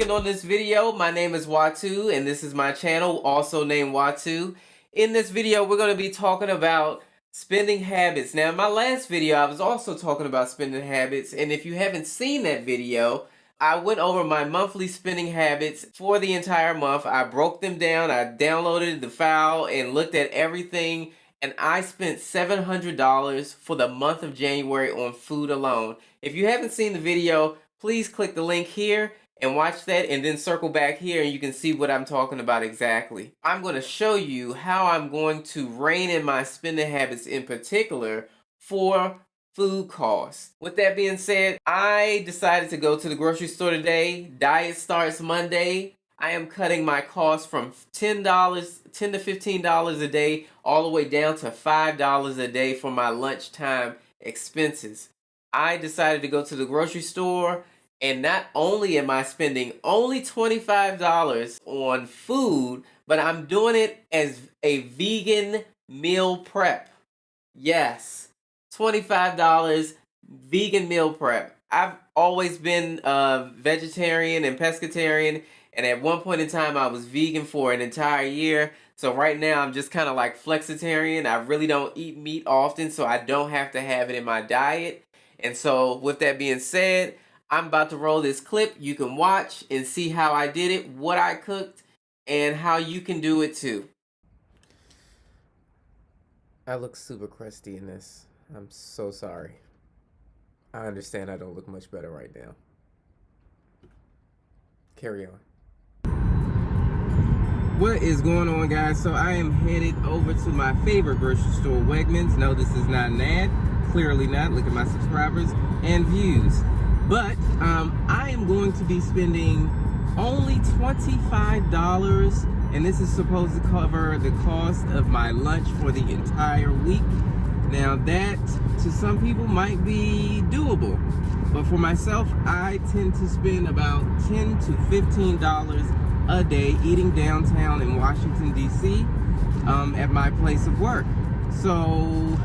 clicking on this video. My name is Watu and this is my channel, also named Watu. In this video, we're going to be talking about spending habits. Now, in my last video, I was also talking about spending habits, and if you haven't seen that video, I went over my monthly spending habits for the entire month. I broke them down, I downloaded the file and looked at everything, and I spent $700 for the month of January on food alone. If you haven't seen the video, please click the link here and watch that, and then circle back here and you can see what I'm talking about exactly. I'm going to show you how I'm going to rein in my spending habits in particular for food costs. With that being said, I decided to go to the grocery store today. Diet starts Monday. I am cutting my costs from $10 to $15 a day all the way down to $5 a day for my lunchtime expenses. I decided to go to the grocery store, and not only am I spending only $25 on food, but I'm doing it as a vegan meal prep. Yes, $25 vegan meal prep. I've always been vegetarian and pescatarian, and at one point in time I was vegan for an entire year. So right now I'm just kind of like flexitarian. I really don't eat meat often, so I don't have to have it in my diet. And so with that being said, I'm about to roll this clip. You can watch and see how I did it, what I cooked, and how you can do it too. I look super crusty in this. I'm so sorry. I understand I don't look much better right now. Carry on. What is going on, guys? So I am headed over to my favorite grocery store, Wegmans. No, this is not an ad. Clearly not. Look at my subscribers and views. But I am going to be spending only $25, and this is supposed to cover the cost of my lunch for the entire week. Now that, to some people, might be doable, but for myself, I tend to spend about $10 to $15 a day eating downtown in Washington, D.C. At my place of work. So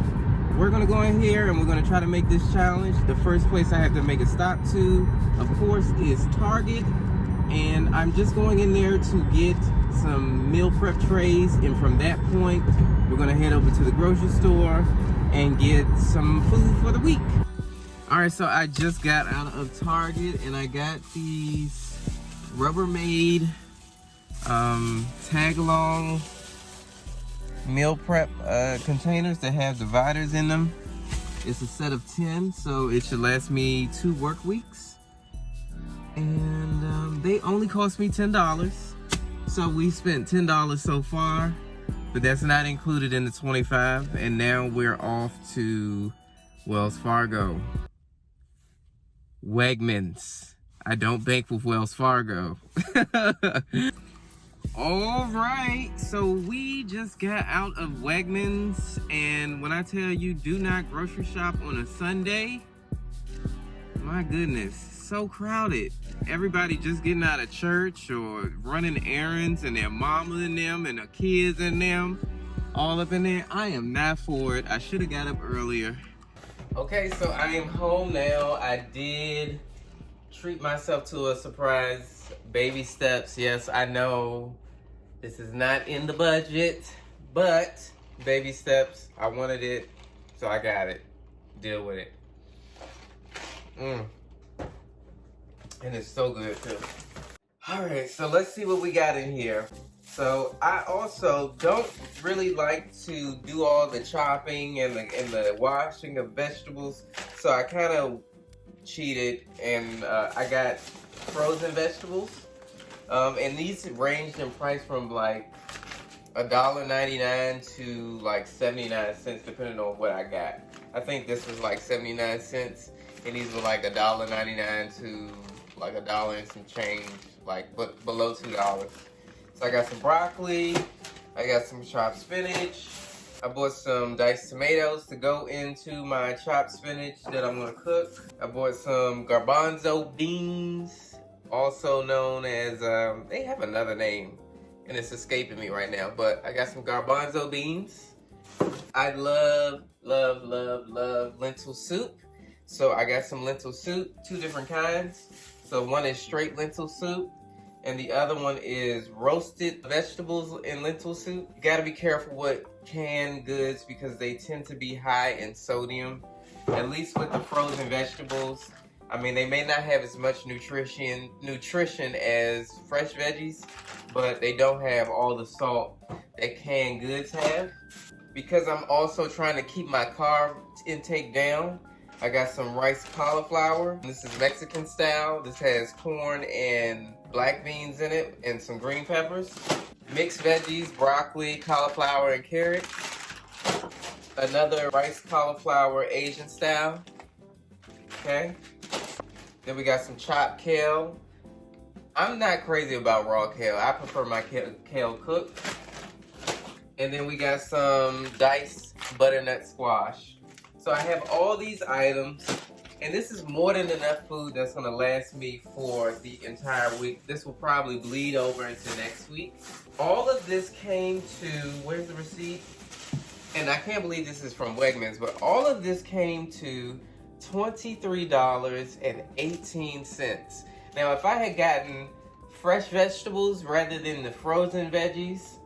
we're gonna go in here and we're gonna try to make this challenge. The first place I have to make a stop to, of course, is Target. And I'm just going in there to get some meal prep trays. And from that point, we're gonna head over to the grocery store and get some food for the week. All right, so I just got out of Target and I got these Rubbermaid tag-along meal prep containers that have the Vaters in them. It's a set of 10, so it should last me 2 work weeks. And they only cost me $10. So we spent $10 so far, but that's not included in the 25. And now we're off to Wells Fargo. Wegmans. I don't bank with Wells Fargo. All right, so we just got out of Wegmans, and when I tell you do not grocery shop on a Sunday, my goodness, so crowded. Everybody just getting out of church or running errands, and their mama and them and the kids and them all up in there. I am not for it. I should have got up earlier. Okay, so I am home now. I did treat myself to a surprise baby steps. Yes, I know this is not in the budget, but baby steps. I wanted it, so I got it. Deal with it. And it's so good too. All right, so let's see what we got in here. So I also don't really like to do all the chopping and the washing of vegetables, so I kind of cheated and I got frozen vegetables. And these ranged in price from like $1.99 to like 79 cents depending on what I got. I think this was like 79 cents and these were like $1.99 to like $1 and some change, like but below $2. So I got some broccoli, I got some chopped spinach, I bought some diced tomatoes to go into my chopped spinach that I'm gonna cook. I bought some garbanzo beans, also known as, they have another name and it's escaping me right now, but I got some garbanzo beans. I love lentil soup. So I got some lentil soup, 2 different kinds. So one is straight lentil soup and the other one is roasted vegetables and lentil soup. You gotta be careful with canned goods because they tend to be high in sodium, at least with the frozen vegetables. I mean, they may not have as much nutrition as fresh veggies, but they don't have all the salt that canned goods have. Because I'm also trying to keep my carb intake down, I got some rice cauliflower. This is Mexican style. This has corn and black beans in it and some green peppers. Mixed veggies, broccoli, cauliflower, and carrot. Another rice cauliflower Asian style. Okay. Then we got some chopped kale. I'm not crazy about raw kale. I prefer my kale cooked. And then we got some diced butternut squash. So I have all these items, and this is more than enough food that's gonna last me for the entire week. This will probably bleed over into next week. All of this came to, where's the receipt? And I can't believe this is from Wegmans, but all of this came to $23.18. Now, if I had gotten fresh vegetables rather than the frozen veggies,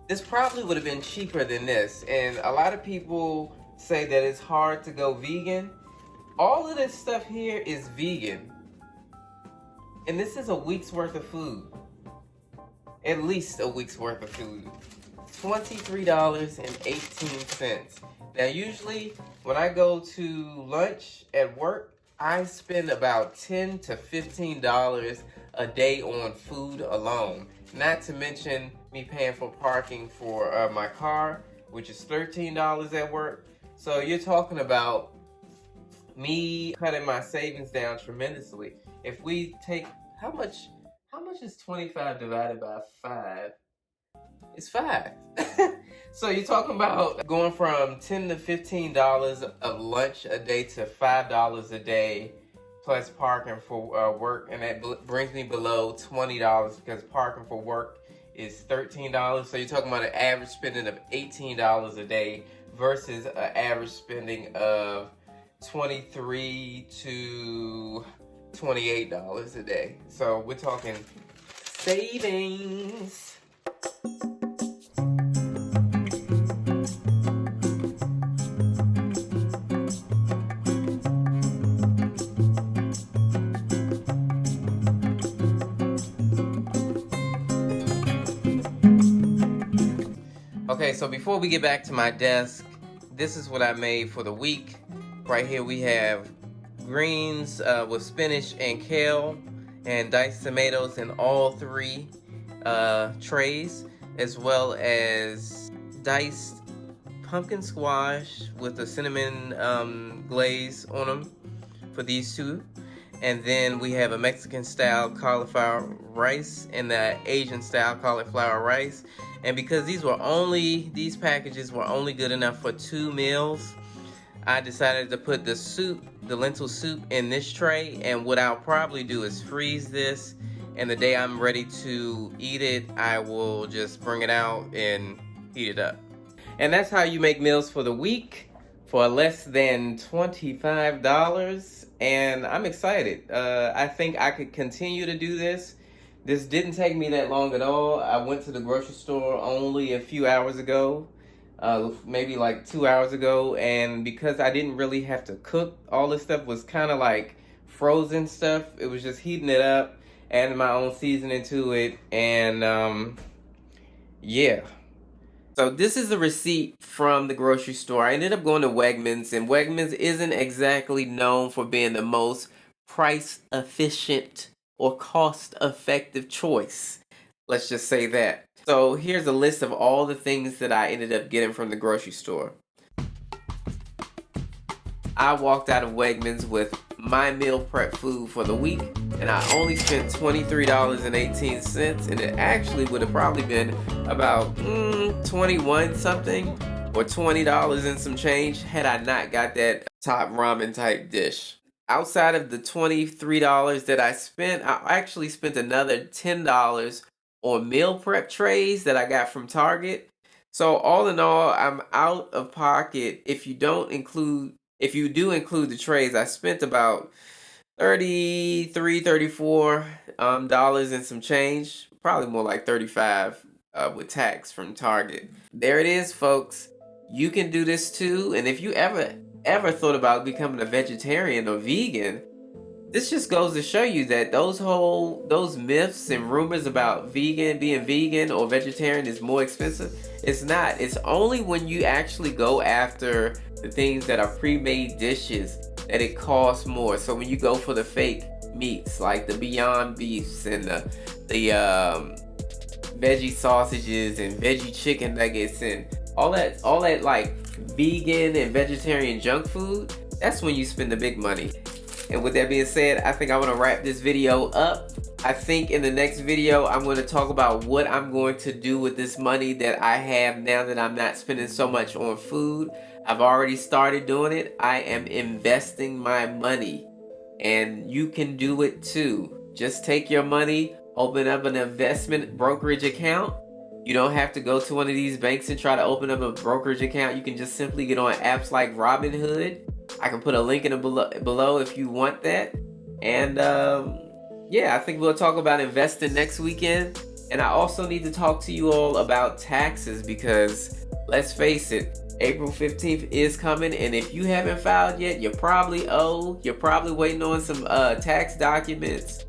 this probably would have been cheaper than this. And a lot of people say that it's hard to go vegan. All of this stuff here is vegan. And this is a week's worth of food. At least a week's worth of food. $23.18. Now usually when I go to lunch at work, I spend about $10 to $15 a day on food alone. Not to mention me paying for parking for my car, which is $13 at work. So you're talking about me cutting my savings down tremendously. If we take, how much is 25 divided by 5? It's 5. So you're talking about going from $10 to $15 of lunch a day to $5 a day plus parking for work, and that brings me below $20 because parking for work is $13. So you're talking about an average spending of $18 a day versus an average spending of $23 to $28 a day. So we're talking savings. Okay, so before we get back to my desk, this is what I made for the week. Right here we have greens with spinach and kale and diced tomatoes in all 3 trays, as well as diced pumpkin squash with a cinnamon glaze on them for these 2. And then we have a Mexican style cauliflower rice and the Asian style cauliflower rice. And because these packages were only good enough for 2 meals, I decided to put the lentil soup in this tray. And what I'll probably do is freeze this, and the day I'm ready to eat it, I will just bring it out and heat it up. And that's how you make meals for the week for less than $25. And I'm excited. I think I could continue to do this. This didn't take me that long at all. I went to the grocery store only a few hours ago, maybe like 2 hours ago, and because I didn't really have to cook, all this stuff was kind of like frozen stuff. It was just heating it up, adding my own seasoning to it, and yeah. So this is the receipt from the grocery store. I ended up going to Wegmans, and Wegmans isn't exactly known for being the most price efficient or cost-effective choice. Let's just say that. So here's a list of all the things that I ended up getting from the grocery store. I walked out of Wegmans with my meal prep food for the week, and I only spent $23.18, and it actually would have probably been about 21 something or $20 and some change had I not got that top ramen type dish. Outside of the $23 that I spent, I actually spent another $10 on meal prep trays that I got from Target. So all in all, I'm out of pocket. If you do include the trays, I spent about $33, $34 dollars and some change, probably more like 35 with tax from Target. There it is, folks. You can do this too, and if you ever thought about becoming a vegetarian or vegan, this just goes to show you that those myths and rumors about being vegan or vegetarian is more expensive. It's not. It's only when you actually go after the things that are pre-made dishes that it costs more. So when you go for the fake meats like the Beyond Beefs and the veggie sausages and veggie chicken nuggets and all that like vegan and vegetarian junk food, that's when you spend the big money. And with that being said, I think I want to wrap this video up. I think in the next video, I'm going to talk about what I'm going to do with this money that I have now that I'm not spending so much on food. I've already started doing it. I am investing my money, and you can do it too. Just take your money, open up an investment brokerage account. You don't have to go to one of these banks and try to open up a brokerage account. You can just simply get on apps like Robinhood. I can put a link in below if you want that. And yeah, I think we'll talk about investing next weekend. And I also need to talk to you all about taxes, because let's face it, April 15th is coming, and if you haven't filed yet, you probably owe. You're probably waiting on some tax documents,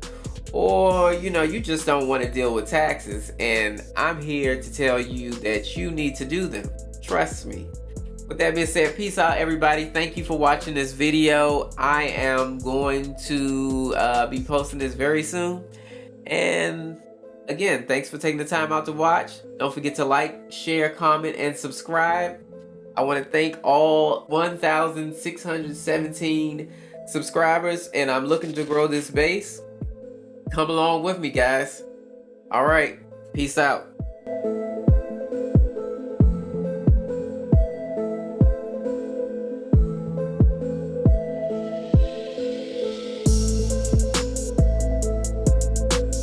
or you just don't want to deal with taxes, and I'm here to tell you that you need to do them. Trust me. With that being said, peace out, everybody. Thank you for watching this video. I am going to be posting this very soon. And again, thanks for taking the time out to watch. Don't forget to like, share, comment, and subscribe. I want to thank all 1,617 subscribers, and I'm looking to grow this base. Come along with me, guys. All right, peace out.